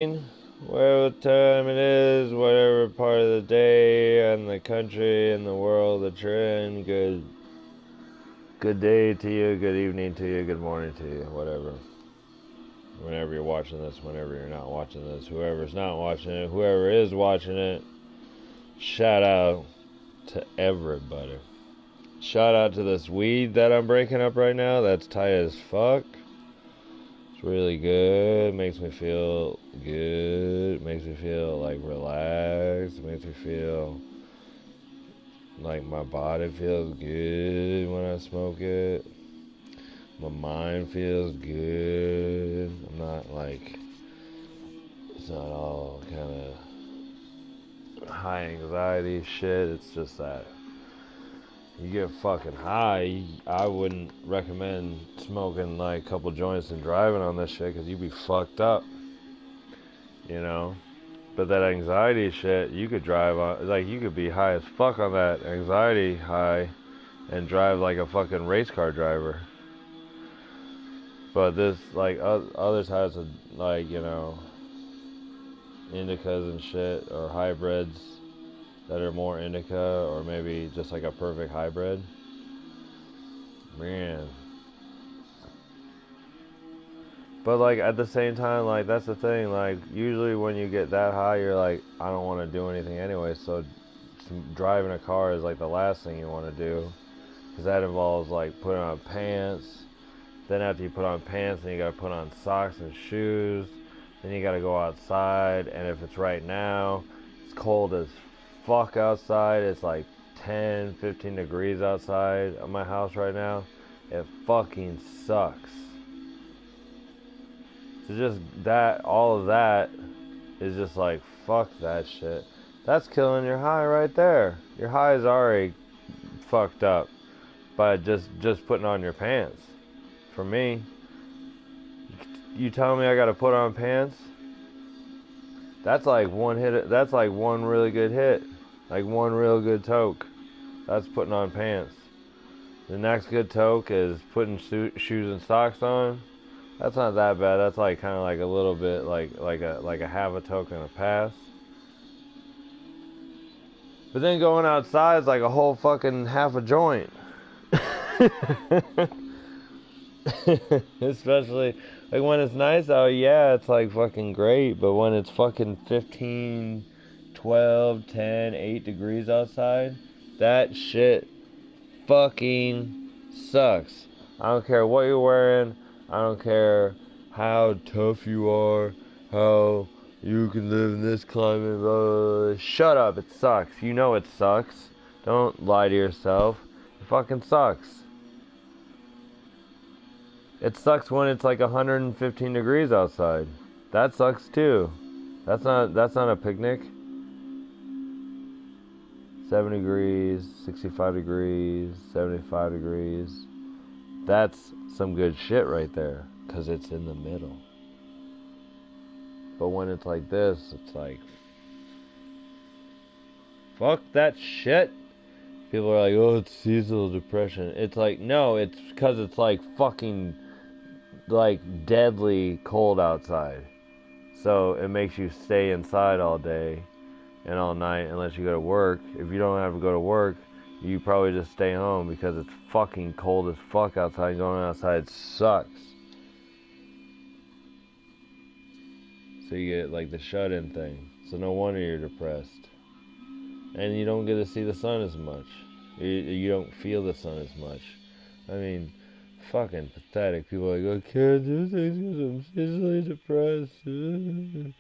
What time it is, whatever part of the day and the country and the world that you're in. Good day to you, good evening to you, good morning to you, whatever. Whenever you're watching this, whenever you're not watching this, whoever's not watching it, whoever is watching it, shout out to everybody. Shout out to this weed that I'm breaking up right now. That's tight as fuck. It's really good. Makes me feel good. Makes me feel like relaxed. Makes me feel like my body feels good when I smoke it. My mind feels good. I'm not like, it's not all kind of high anxiety shit. It's just that you get fucking high. I wouldn't recommend smoking like a couple joints and driving on this shit because you'd be fucked up, you know? But that anxiety shit, you could drive on, like, you could be high as fuck on that anxiety high and drive like a fucking race car driver. But this, like, other types of, like, indicas and shit, or hybrids that are more indica, or maybe just like a perfect hybrid. Man. But, like, at the same time, like, that's the thing, like, usually when you get that high, you're like, I don't want to do anything anyway, so driving a car is, like, the last thing you want to do, because that involves, like, putting on pants. Then after you put on pants, then you gotta put on socks and shoes. Then you gotta go outside, and if it's right now, it's cold as fuck outside. It's like 10, 15 degrees outside of my house right now. It fucking sucks. So just that, all of that is just like, fuck that shit. That's killing your high right there. Your high is already fucked up by just putting on your pants. For me, you tell me I gotta put on pants, that's like one hit, that's like one really good hit, like one real good toke. That's putting on pants. The next good toke is putting shoes and socks on. That's not that bad. That's like kind of like a little bit like a half a toke and a pass. But then going outside is like a whole fucking half a joint. Especially like when it's nice out, yeah, it's like fucking great. But when it's fucking 15, 12, 10, 8 degrees outside, that shit fucking sucks. I don't care what you're wearing. I don't care how tough you are, how you can live in this climate. Blah, blah, blah. Shut up, it sucks. You know it sucks. Don't lie to yourself. It fucking sucks. It sucks when it's like 115 degrees outside. That sucks too. That's not a picnic. 70 degrees, 65 degrees, 75 degrees. That's some good shit right there, cuz it's in the middle. But when it's like this, it's like, fuck that shit. People are like, "Oh, it's seasonal depression." It's like, no, it's cuz it's like fucking like deadly cold outside. So it makes you stay inside all day and all night unless you go to work. If you don't have to go to work, you probably just stay home because it's fucking cold as fuck outside. Going outside sucks. So you get like the shut-in thing. So no wonder you're depressed. And you don't get to see the sun as much. You don't feel the sun as much. I mean, fucking pathetic. People are like, I can't do things because I'm seasonally depressed. And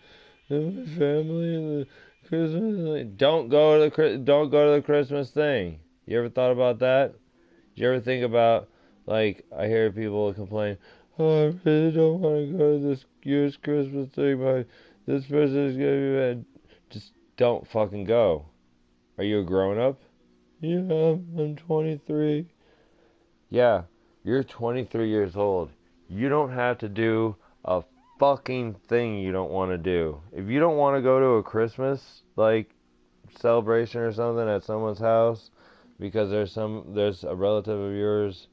my family and the Christmas. Don't go to the Christmas thing. You ever thought about that? Did you ever think about, like, I hear people complain, oh, I really don't want to go to this year's Christmas thing. This person is gonna be bad. Just don't fucking go. Are you a grown up? Yeah, I'm 23. Yeah, you're 23 years old. You don't have to do a fucking thing you don't want to do. If you don't want to go to a Christmas like celebration or something at someone's house because there's a relative of yours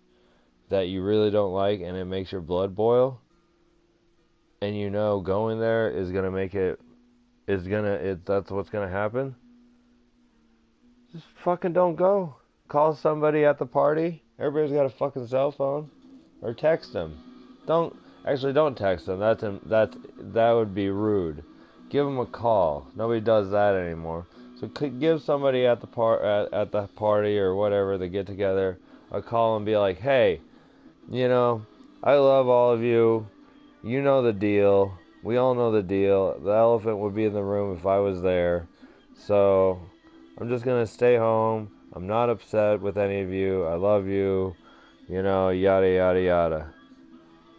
that you really don't like and it makes your blood boil and you know going there is gonna make it, that's what's gonna happen, just fucking don't go. Call somebody at the party. Everybody's got a fucking cell phone. Or text them. Don't text them. That would be rude. Give them a call. Nobody does that anymore. So give somebody at the party or whatever, they get together, a call and be like, hey, you know, I love all of you. You know the deal. We all know the deal. The elephant would be in the room if I was there. So I'm just gonna stay home. I'm not upset with any of you. I love you. You know, yada yada yada.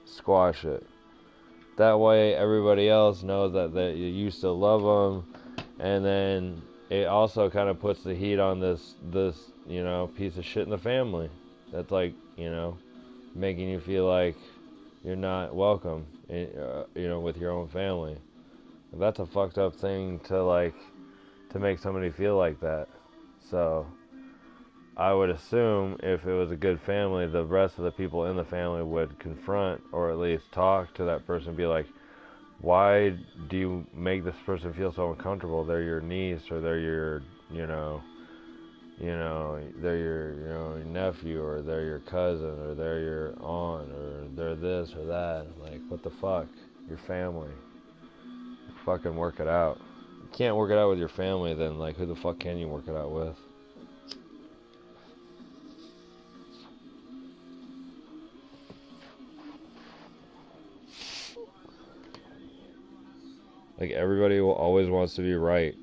Squash it. That way everybody else knows that you still love them, and then it also kind of puts the heat on this piece of shit in the family that's like, making you feel like you're not welcome with your own family. That's a fucked up thing to make somebody feel like that. So I would assume if it was a good family, the rest of the people in the family would confront or at least talk to that person and be like, why do you make this person feel so uncomfortable? They're your niece, or they're your, they're your nephew, or they're your cousin, or they're your aunt, or they're this or that. Like, what the fuck? Your family. Fucking work it out. You can't work it out with your family, then like, who the fuck can you work it out with? Like, everybody always wants to be right.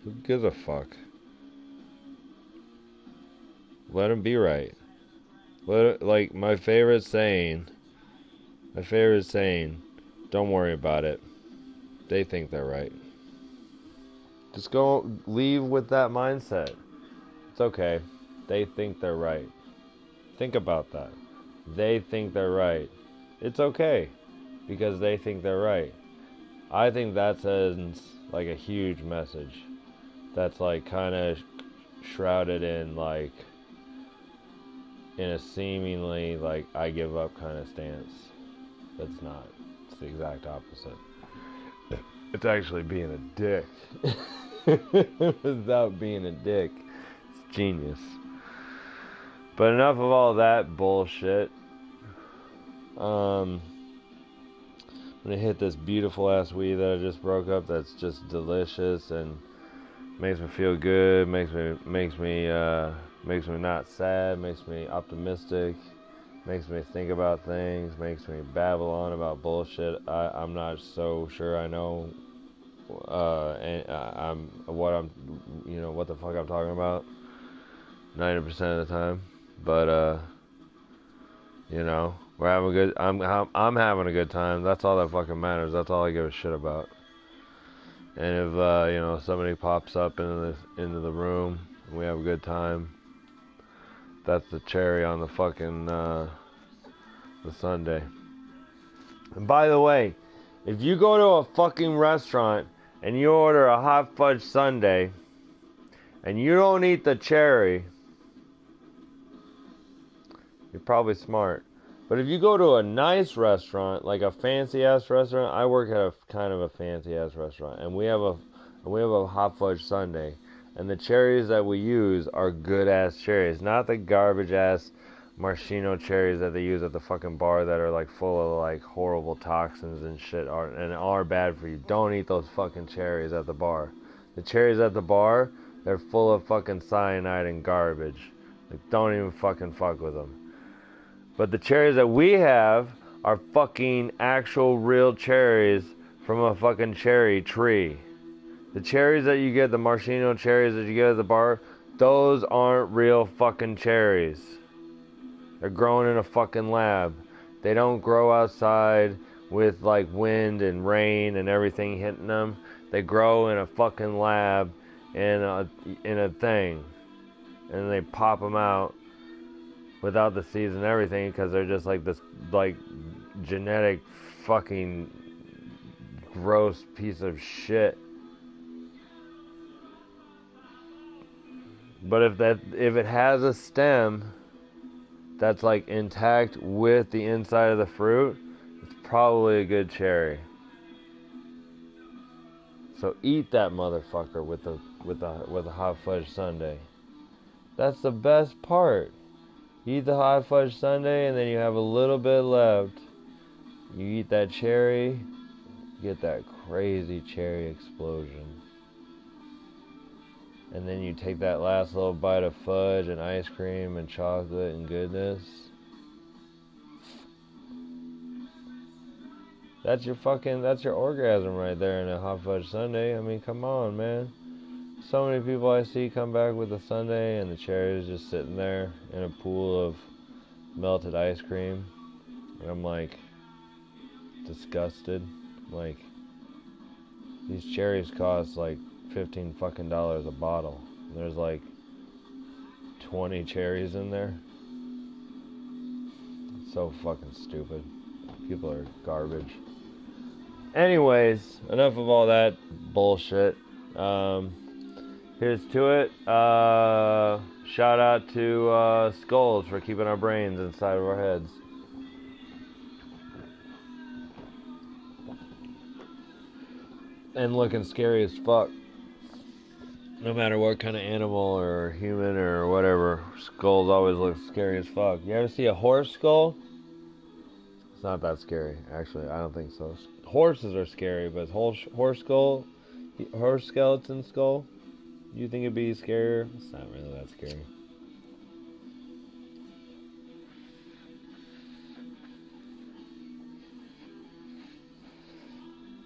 Who gives a fuck? Let them be right. Like, my favorite saying, don't worry about it. They think they're right. Just leave with that mindset. It's okay. They think they're right. Think about that. They think they're right. It's okay, because they think they're right. I think that sends like a huge message that's like kind of shrouded in in a seemingly like I give up kind of stance. That's not. It's the exact opposite. It's actually being a dick. Without being a dick. It's genius. But enough of all that bullshit. I'm gonna hit this beautiful ass weed that I just broke up. That's just delicious and makes me feel good. Makes me not sad. Makes me optimistic. Makes me think about things. Makes me babble on about bullshit. I'm not so sure I know. What the fuck I'm talking about 90% of the time. But we're having a good. I'm having a good time. That's all that fucking matters. That's all I give a shit about. And if somebody pops up into the room and we have a good time, that's the cherry on the fucking the sundae. And by the way, if you go to a fucking restaurant and you order a hot fudge sundae and you don't eat the cherry, you're probably smart. But if you go to a nice restaurant, like a fancy ass restaurant, I work at a kind of a fancy ass restaurant, and we have a hot fudge sundae, and the cherries that we use are good ass cherries, not the garbage ass maraschino cherries that they use at the fucking bar that are like full of like horrible toxins and shit and are bad for you. Don't eat those fucking cherries at the bar. The cherries at the bar, they're full of fucking cyanide and garbage. Like, don't even fucking fuck with them. But the cherries that we have are fucking actual real cherries from a fucking cherry tree. The cherries that you get, the maraschino cherries that you get at the bar, those aren't real fucking cherries. They're grown in a fucking lab. They don't grow outside with like wind and rain and everything hitting them. They grow in a fucking lab in a thing. And they pop them out without the seeds and everything, because they're just like this like genetic fucking gross piece of shit. But if it has a stem that's like intact with the inside of the fruit, it's probably a good cherry. So eat that motherfucker with a hot fudge sundae. That's the best part. You eat the hot fudge sundae and then you have a little bit left. You eat that cherry, you get that crazy cherry explosion. And then you take that last little bite of fudge and ice cream and chocolate and goodness. That's your orgasm right there in a hot fudge sundae. I mean, come on, man. So many people I see come back with a sundae and the cherry is just sitting there in a pool of melted ice cream. And I'm like, disgusted. Like, these cherries cost like $15 fucking a bottle. And there's like 20 cherries in there. It's so fucking stupid. People are garbage. Anyways, enough of all that bullshit. Here's to it. Shout out to Skulls for keeping our brains inside of our heads. And looking scary as fuck. No matter what kind of animal or human or whatever, skulls always look scary as fuck. You ever see a horse skull? It's not that scary, actually. I don't think so. Horses are scary, but horse skeleton skull, you think it'd be scarier? It's not really that scary.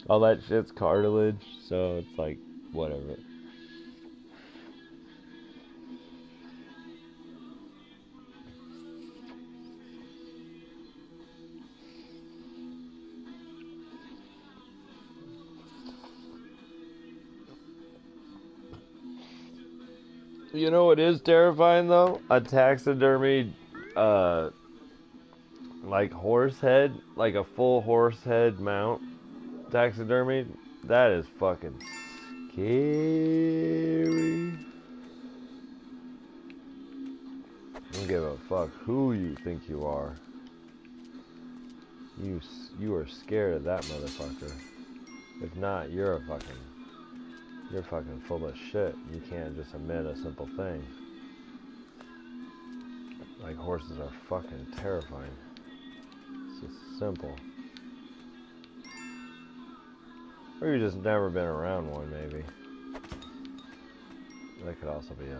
All that shit's cartilage, so it's like, whatever. You know what is terrifying though? A taxidermy, like horse head, like a full horse head mount taxidermy. That is fucking scary. Don't give a fuck who you think you are. You are scared of that motherfucker. If not, you're fucking full of shit. You can't just admit a simple thing. Like, horses are fucking terrifying. It's just simple. Or you've just never been around one, maybe. That could also be a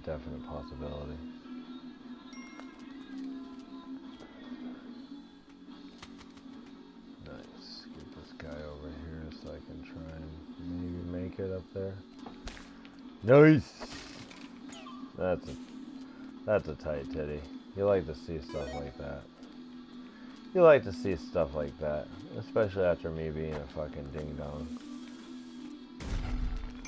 definite possibility. Nice. Get this guy over here so I can try and maybe make it up there. Nice! That's a tight titty. You like to see stuff like that. You like to see stuff like that. Especially after me being a fucking ding-dong.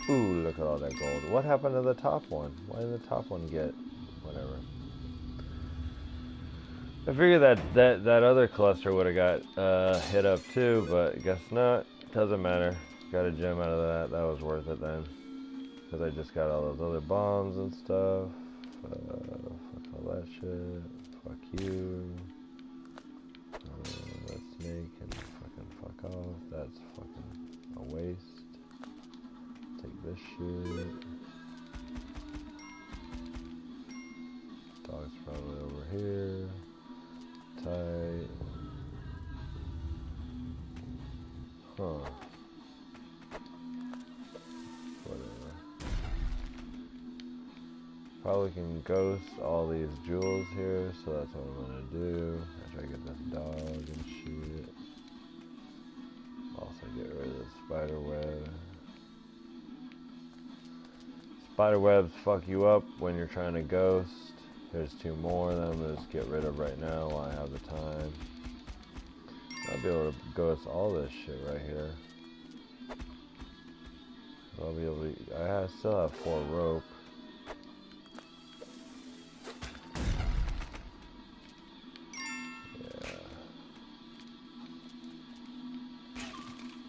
Ooh, look at all that gold. What happened to the top one? Why did the top one get... whatever. I figured that other cluster would have got hit up too, but guess not. Doesn't matter. Got a gem out of that. That was worth it then. Because I just got all those other bombs and stuff. Fuck all that shit. Fuck you. That snake can fucking fuck off. That's fucking a waste. Take this shit. Dog's probably over here. Tight. Huh. Whatever. Probably can ghost all these jewels here, so that's what I'm gonna do. After I get this dog and shit. Also get rid of the spider web. Spider webs fuck you up when you're trying to ghost. There's 2 more that I'm gonna just get rid of right now while I have the time. I'll be able to ghost all this shit right here. I'll be able to. I still have 4 rope.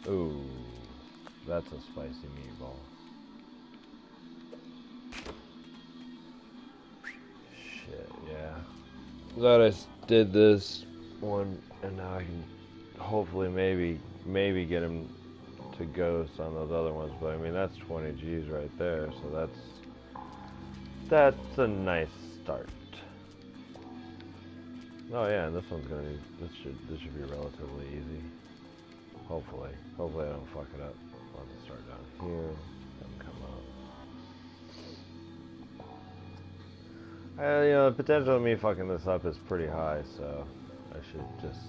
Yeah. Ooh, that's a spicy meatball. Shit, yeah. Glad I did this one, and now I can hopefully maybe get him to ghost on those other ones. But I mean, that's 20 G's right there, so that's a nice start. Oh yeah, and this one's gonna be, this should be relatively easy. Hopefully I don't fuck it up. I'll just start down here and come up. You know, the potential of me fucking this up is pretty high, so I should just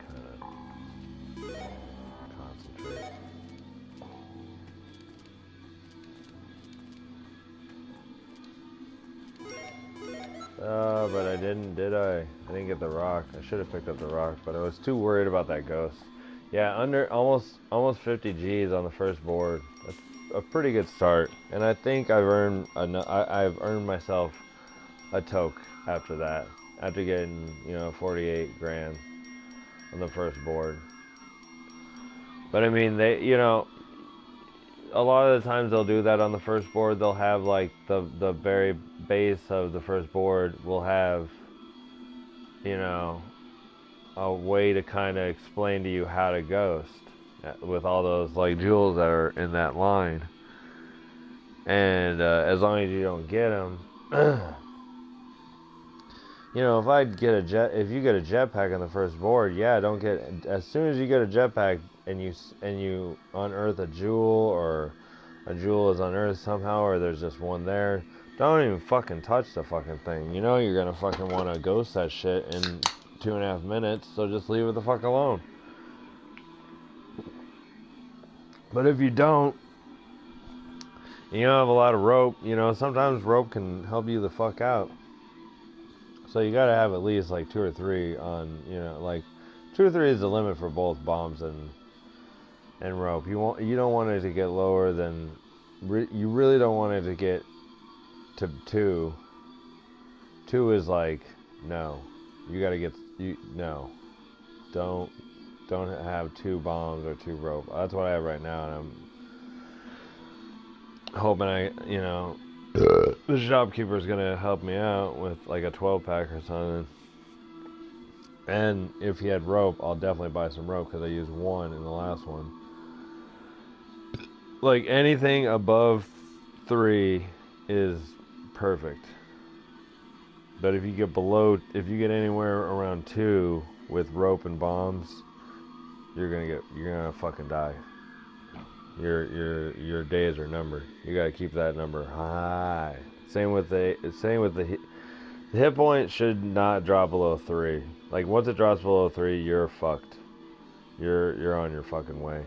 kind of concentrate. But I didn't, did I? I didn't get the rock. I should have picked up the rock, but I was too worried about that ghost. Yeah, under almost 50 G's on the first board. That's a pretty good start, and I think I've earned myself a toke after that. After getting 48 grand on the first board. But I mean, they a lot of the times they'll do that on the first board. They'll have like the very base of the first board will have a way to kind of explain to you how to ghost with all those like jewels that are in that line. And as long as you don't get them, if you get a jetpack on the first board, yeah, don't get, as soon as you get a jetpack and you unearth a jewel, or a jewel is unearthed somehow, or there's just one there, don't even fucking touch the fucking thing. You know you're gonna fucking want to ghost that shit in 2.5 minutes, so just leave it the fuck alone. But if you don't, you don't have a lot of rope, sometimes rope can help you the fuck out. So you gotta have at least like 2 or 3 on, like 2 or 3 is the limit for both bombs and rope. You don't want it to get lower than, you really don't want it to get to 2. 2 is like, no, you gotta get, no, don't have 2 bombs or 2 rope. That's what I have right now, and I'm hoping the shopkeeper is gonna help me out with like a 12-pack or something. And if he had rope, I'll definitely buy some rope, because I used 1 in the last one. Like anything above 3 is perfect. But if you get anywhere around 2 with rope and bombs, you're gonna fucking die. Your days are numbered. You gotta keep that number high. Same with the hit point should not drop below 3. Like once it drops below 3, you're fucked. You're on your fucking way.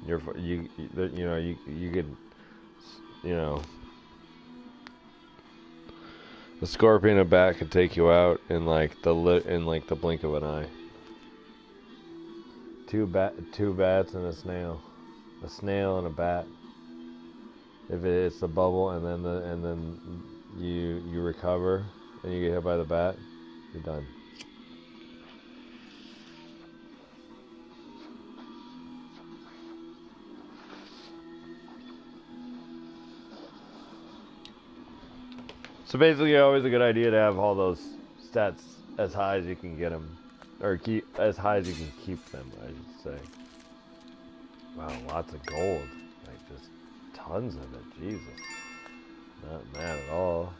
You could, a scorpion and a bat could take you out in like the blink of an eye. Two bats and a snail and a bat. If it's the bubble and then you recover and you get hit by the bat, you're done. So basically, always a good idea to have all those stats as high as you can get them, or keep as high as you can keep them, I should say. Wow, lots of gold, like just tons of it. Jesus, not mad at all.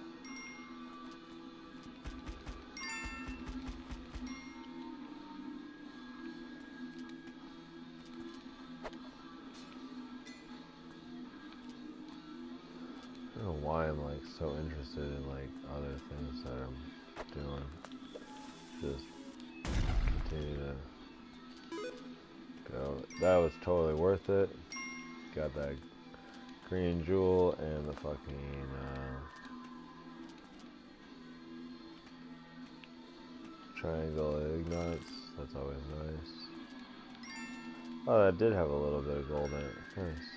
I don't know why I'm like so interested in like other things that I'm doing. Just continue to go. That was totally worth it. Got that green jewel and the fucking triangle ignites. That's always nice. Oh, that did have a little bit of gold in it. Nice.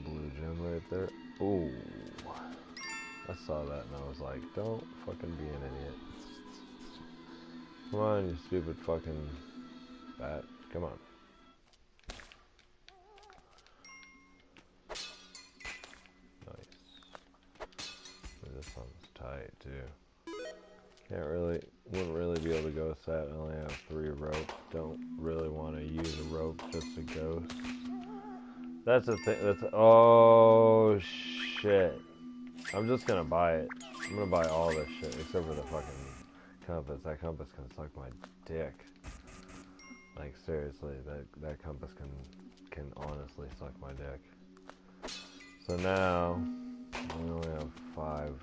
Blue gem right there. Ooh. I saw that and I was like, don't fucking be an idiot. Come on, you stupid fucking bat. Come on. Nice. This one's tight too. Wouldn't really be able to ghost that. I only have 3 rope. Don't really want to use a rope just to ghost. That's the thing. Oh shit. I'm just gonna buy it. I'm gonna buy all this shit except for the fucking compass. That compass can suck my dick. Like seriously, that compass can honestly suck my dick. So now we only have five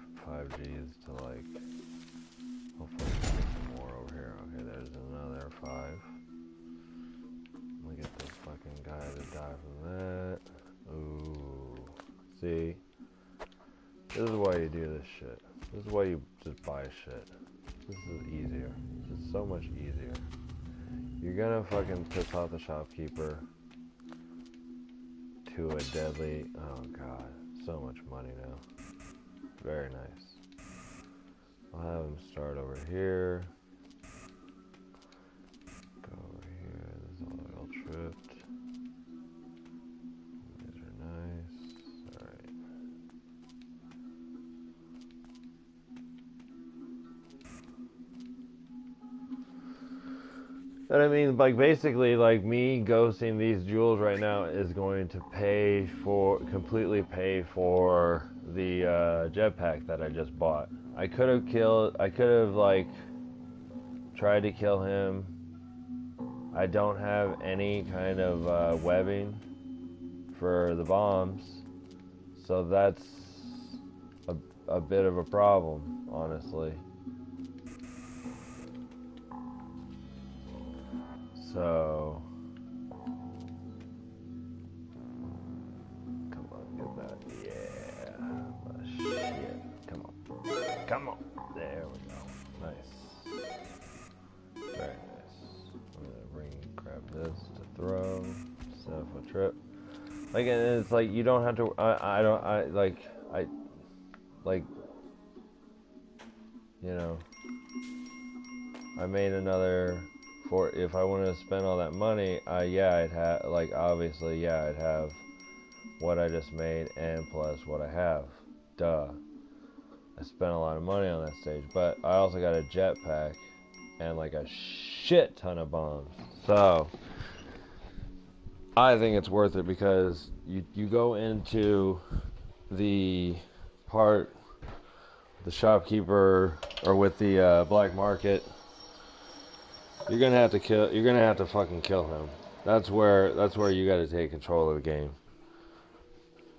G's to like. Hopefully get some more over here. Okay, there's another 5. Look at this fucking guy to die from that. Ooh, see, this is why you do this shit. This is why you just buy shit. This is easier. It's so much easier. You're gonna fucking piss off the shopkeeper to a deadly... Oh god, so much money now. Very nice. I'll have him start over here. Go over here. This is all tripped. These are nice. Alright. But I mean, like, basically, like, me ghosting these jewels right now is going to completely pay for the jetpack that I just bought. I could have, like, tried to kill him. I don't have any kind of webbing for the bombs, so that's a bit of a problem, honestly. So, come on, get that. Yeah. Shit. Come on. Come on. There we go. Nice. Very nice. I'm gonna grab this to throw. Set up a trip. Like, and it's like, you don't have to, you know, I made another... if I wanted to spend all that money, I'd have, like, obviously, yeah, I'd have what I just made and plus what I have. Duh. I spent a lot of money on that stage, but I also got a jetpack and, like, a shit ton of bombs. So, I think it's worth it because you go into the part, the shopkeeper, or with the black market. You're gonna have to fucking kill him. That's where you gotta take control of the game.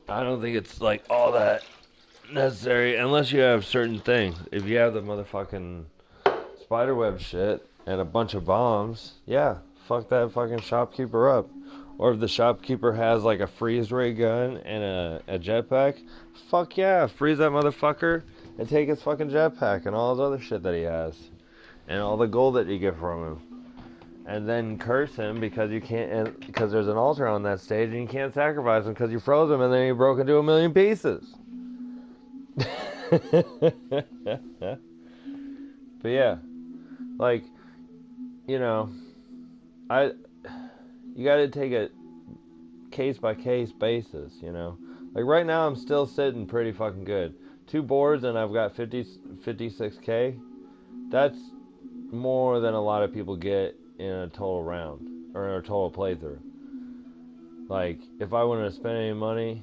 I don't think it's like all that necessary unless you have certain things. If you have the motherfucking spiderweb shit and a bunch of bombs, yeah, fuck that fucking shopkeeper up. Or if the shopkeeper has like a freeze ray gun and a jetpack, fuck yeah, freeze that motherfucker and take his fucking jetpack and all his other shit that he has. And all the gold that you get from him. And then curse him because you can't, because there's an altar on that stage and you can't sacrifice him because you froze him and then he broke into 1,000,000 pieces. But yeah, like, you know, you gotta take it case by case basis, you know. Like right now I'm still sitting pretty fucking good. 2 boards and I've got 56k. That's more than a lot of people get in a total round or in a total playthrough. Like, if I wouldn't have spent any money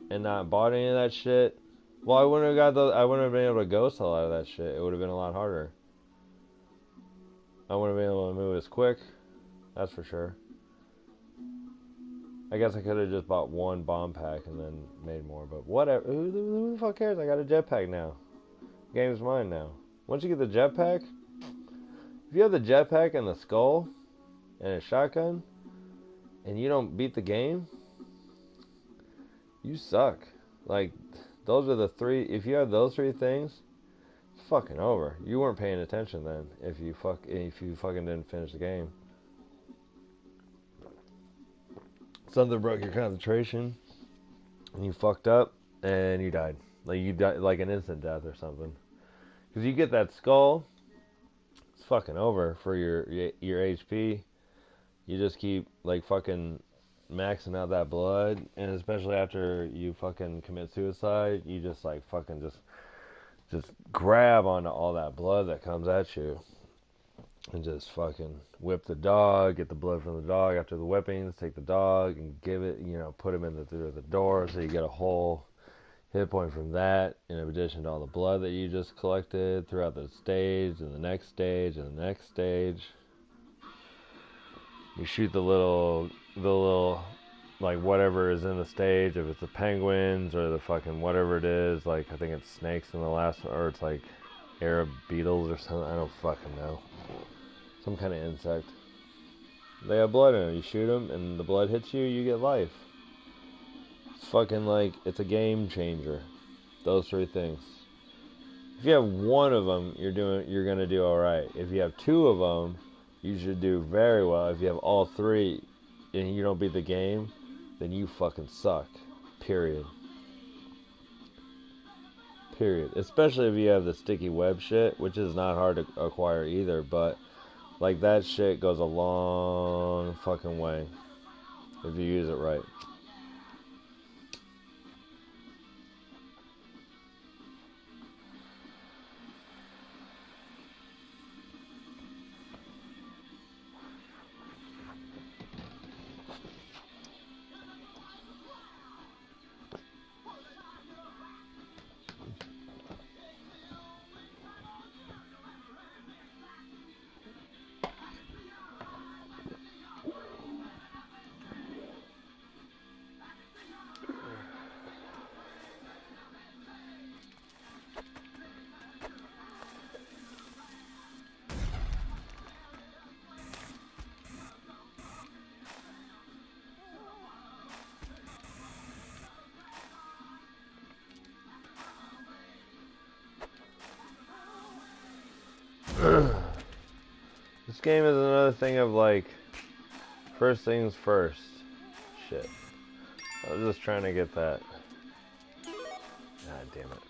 and not bought any of that shit, well, I wouldn't have been able to ghost a lot of that shit. It would have been a lot harder. I wouldn't have been able to move as quick. That's for sure. I guess I could have just bought 1 bomb pack and then made more, but whatever. Who the fuck cares? I got a jetpack now. The game's mine now. Once you get the jetpack, if you have the jetpack and the skull and a shotgun and you don't beat the game, you suck. Like, those are the 3. If you have those 3 things, it's fucking over. You weren't paying attention then if you fucking didn't finish the game. Something broke your concentration and you fucked up and you died. Like, you died like an instant death or something. Because you get that skull, it's fucking over for your HP. You just keep like fucking maxing out that blood, and especially after you fucking commit suicide, you just like fucking just grab onto all that blood that comes at you and just fucking whip the dog, get the blood from the dog after the whippings, take the dog and give it, put him through the door so you get a whole hit point from that, in addition to all the blood that you just collected throughout the stage and the next stage and the next stage. You shoot the little like whatever is in the stage, if it's the penguins or the fucking whatever it is, like I think it's snakes in the last one, or it's like Arab beetles or something, I don't fucking know. Some kind of insect. They have blood in them. You shoot them and the blood hits you, you get life. It's fucking like, it's a game changer. Those three things. If you have one of them, you're gonna do alright. If you have two of them, you should do very well. If you have all three and you don't beat the game, then you fucking suck. Period. Especially if you have the sticky web shit, which is not hard to acquire either, but like that shit goes a long fucking way if you use it right. This game is another thing of like, first things first. Shit. I was just trying to get that. God damn it.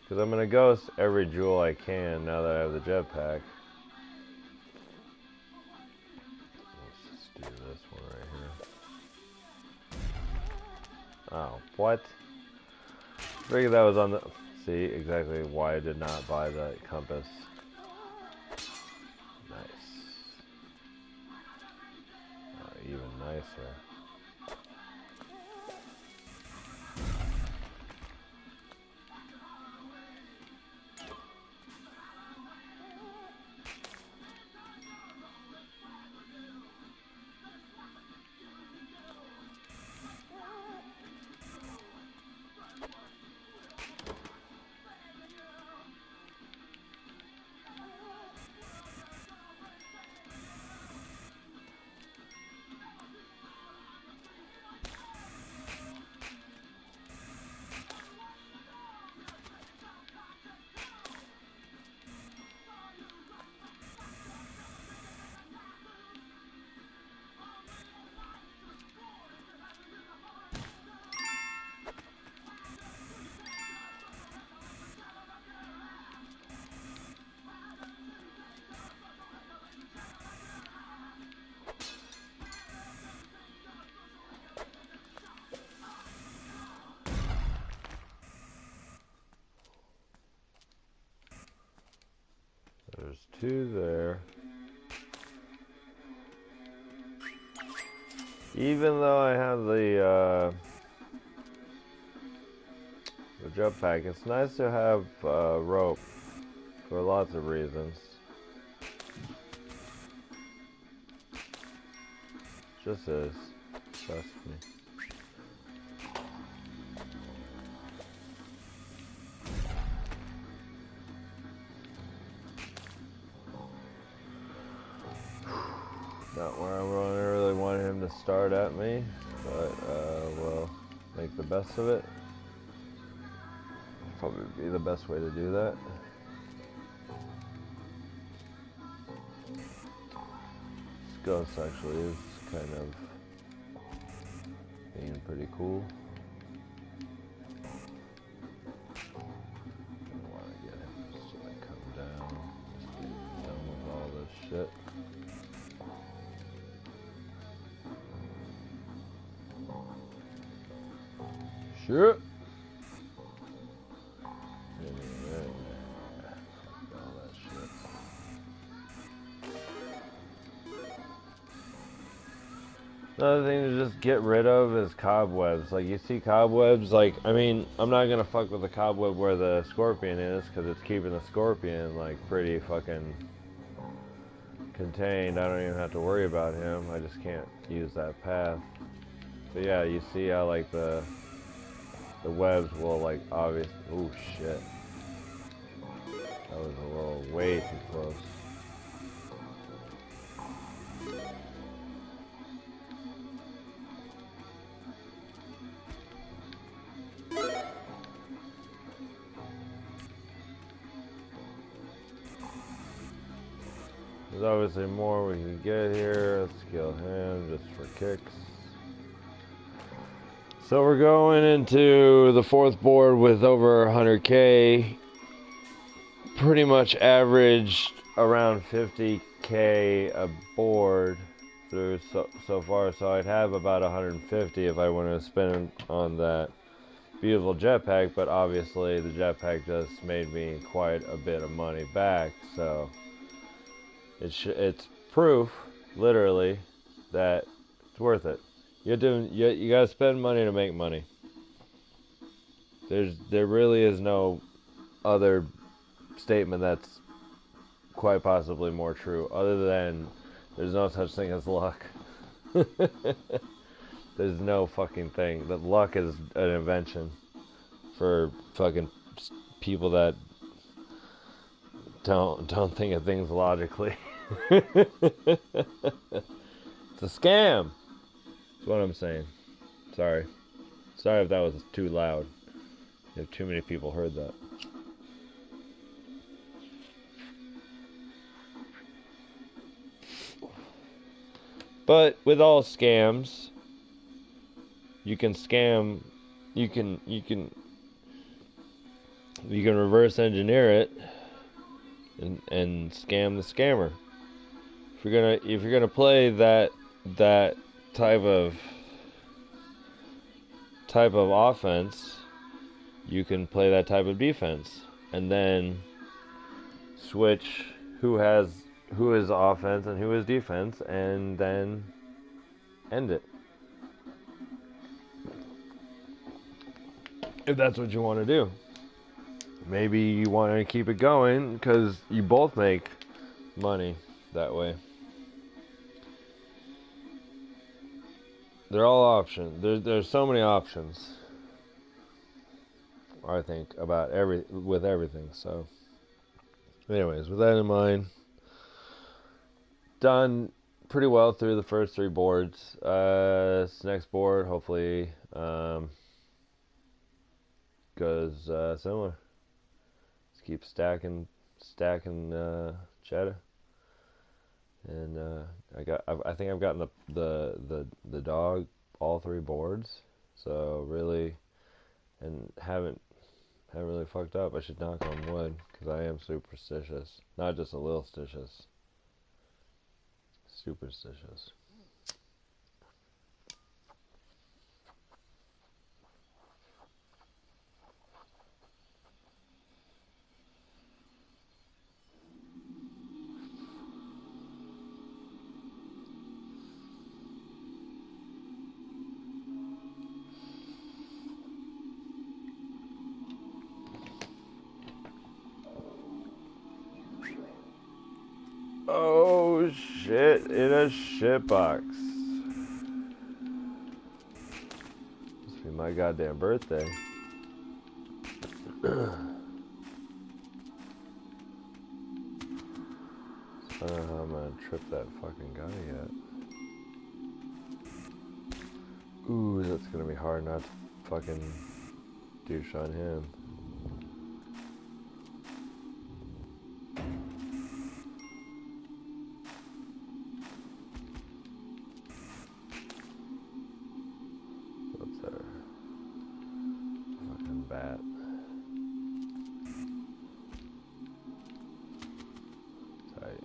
Because I'm going to ghost every jewel I can now that I have the jetpack. Let's just do this one right here. Oh, what? I figured that was on the... See, exactly why I did not buy the compass. Nice. Even nicer. There's two there. Even though I have the jetpack, it's nice to have rope for lots of reasons. Just is. Trust me. Not where I really wanted him to start at me, but we'll make the best of it. Probably be the best way to do that. This ghost actually is kind of being pretty cool. I want to get him just to like come down, just be done with all this shit. shit. All that shit. Another thing to just get rid of is cobwebs. Like, you see cobwebs, like, I mean, I'm not gonna fuck with the cobweb where the scorpion is, because it's keeping the scorpion, like, pretty fucking contained. I don't even have to worry about him. I just can't use that path. But yeah, you see how, like, the webs will, like, obvious. Oh shit. That was a little way too close. There's obviously more we can get here. Let's kill him just for kicks. So we're going into the fourth board with over 100k. Pretty much averaged around 50k a board through so far. So I'd have about 150 if I wanted to spend on that beautiful jetpack. But obviously the jetpack just made me quite a bit of money back. So it's proof, literally, that it's worth it. You gotta spend money to make money. There really is no other statement that's quite possibly more true, other than there's no such thing as luck. There's no fucking thing. That luck is an invention for fucking people that don't think of things logically. It's a scam. That's what I'm saying. Sorry if that was too loud. If too many people heard that. But with all scams, you can scam. You can reverse engineer it and scam the scammer. If you're gonna play that type of offense, you can play that type of defense, and then switch who is offense and who is defense, and then end it. If that's what you want to do. Maybe you want to keep it going because you both make money that way. They're all options. There's so many options, I think, about with everything. So anyways, with that in mind, done pretty well through the first three boards. This next board hopefully goes similar. Just keep stacking cheddar. And I think I've gotten the dog all three boards, so really, and haven't really fucked up. I should knock on wood because I am superstitious, not just a little stitious. Superstitious. Oh shit, in a shitbox. Must be my goddamn birthday. I don't know how I'm gonna trip that fucking guy yet. Ooh, that's gonna be hard not to fucking douche on him. What's there? Fucking bat. Tight.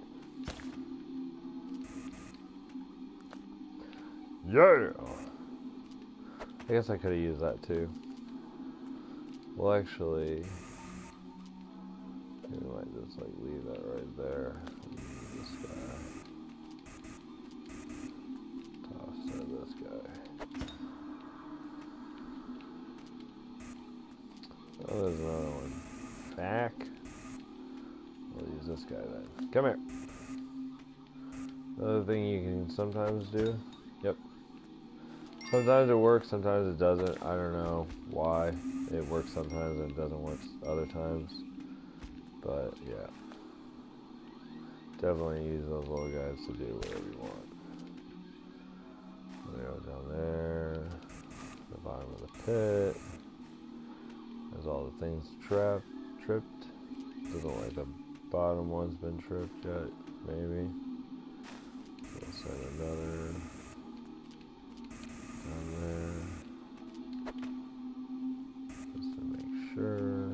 Yeah! I guess I could have used that too. Well, actually, we might just like leave that right there. This guy. Toss to this guy. Oh, there's another one. Back. We'll use this guy then. Come here. Another thing you can sometimes do. Yep. Sometimes it works, sometimes it doesn't. I don't know why. It works sometimes and it doesn't work other times. But yeah. Definitely use those little guys to do whatever you want. Go down there. The bottom of the pit. There's all the things tripped. Doesn't look like the bottom one's been tripped yet. Maybe. We'll send another down there. Just to make sure.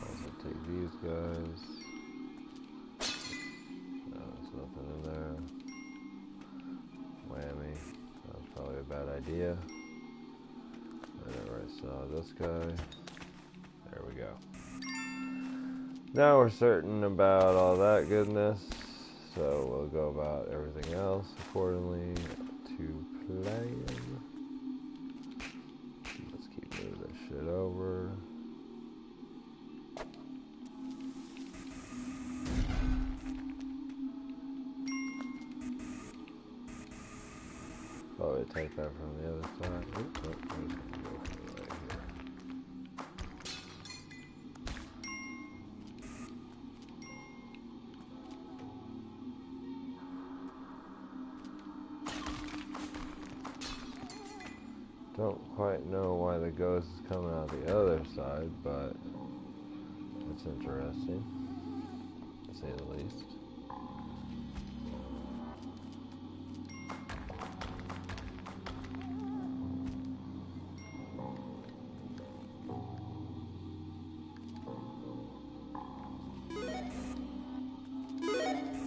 Also take these guys. No, there's nothing in there. Whammy. That was probably a bad idea. Whatever, I saw this guy. There we go. Now we're certain about all that goodness, so we'll go about everything else accordingly to plan. Let's keep moving this shit over. Probably take that from the other side. Oops, nope, go from right here. Don't quite know why the ghost is coming out the other side, but it's interesting, to say the least.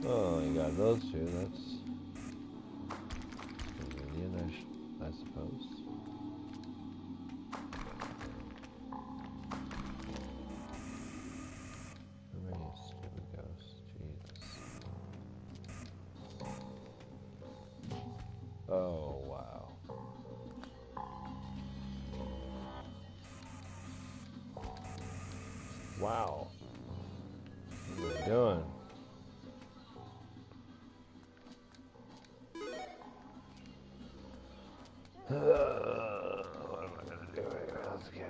Oh, you got those two, that's convenient, I suppose. Stupid ghost, Jesus. Oh, wow. Wow. What are you doing? What am I gonna do here? Let's get in.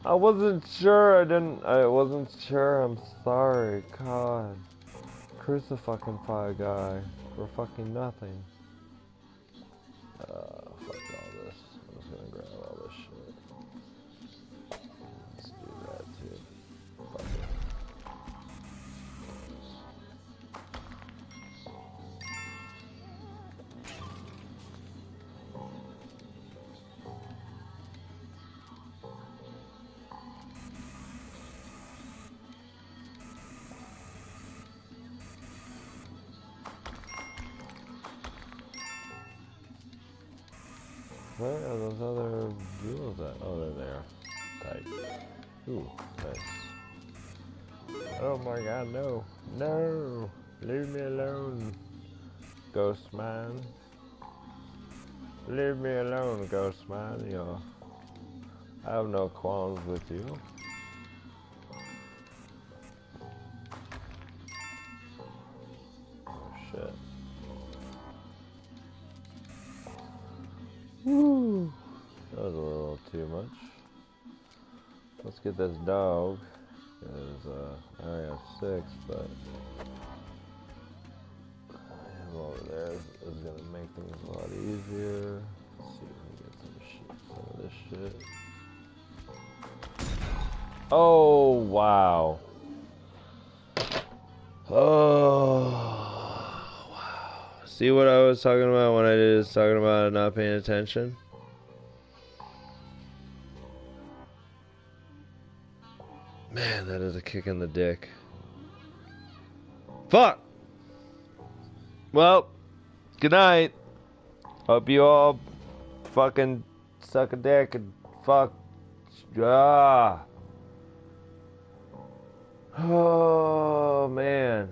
I wasn't sure, I wasn't sure, I'm sorry, God. Crucify guy for fucking nothing. Fuck all this. I'm just gonna grab all this shit. Let's do that too. Fuck it. Where are those other jewels at? Oh, they're there. Tight. Ooh, nice. Oh my god, no. No! Leave me alone, ghost man. Leave me alone, ghost man. I have no qualms with you. Oh shit. Woo. That was a little too much. Let's get this dog. Because I only have 6, but him over there is going to make things a lot easier. Let's see if we can get some of this shit. Oh, wow. Oh, wow. See what I was talking about when I was talking about not paying attention? Man, that is a kick in the dick. Fuck! Well, good night. Hope you all fucking suck a dick and fuck. Ah. Oh, man.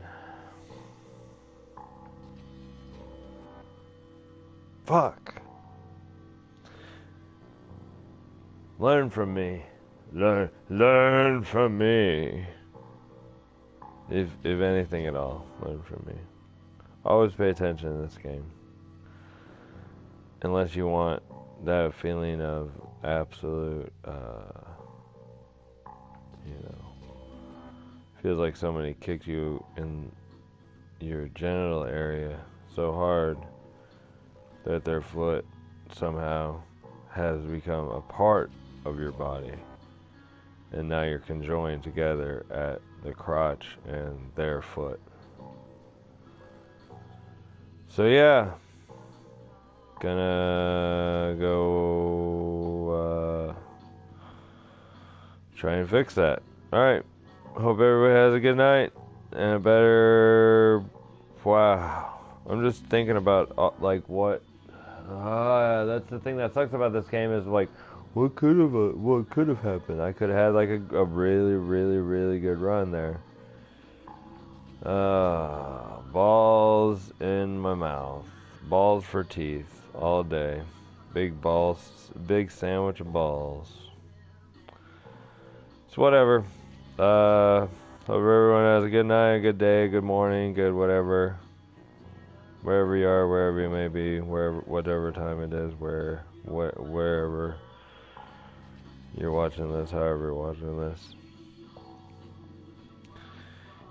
Fuck. Learn from me. Learn from me. If anything at all, learn from me. Always pay attention in this game. Unless you want that feeling of absolute, feels like somebody kicked you in your genital area so hard that their foot somehow has become a part of your body, and now you're conjoined together at the crotch and their foot. So yeah, gonna go try and fix that. Alright, hope everybody has a good night and a better... Wow, I'm just thinking about like what... that's the thing that sucks about this game is like, what could have happened? I could have had like a really, really, really good run there. Balls in my mouth. Balls for teeth all day. Big balls, big sandwich of balls. It's whatever. Hope everyone has a good night, good day, good morning, good whatever. Wherever you are, wherever you may be, wherever, whatever time it is, wherever you're watching this, however you're watching this.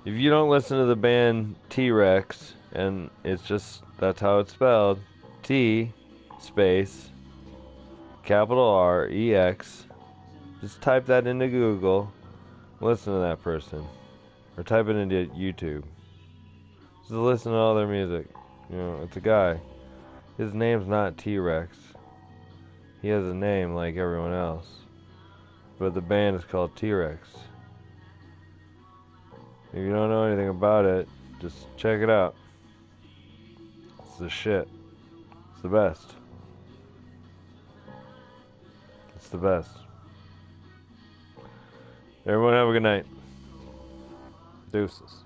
If you don't listen to the band T-Rex, and it's just, that's how it's spelled, T space capital R-E-X, just type that into Google, listen to that person, or type it into YouTube. Just listen to all their music. You know, it's a guy. His name's not T-Rex. He has a name like everyone else, but the band is called T-Rex. If you don't know anything about it, just check it out. It's the shit. It's the best. It's the best. Everyone have a good night. Deuces.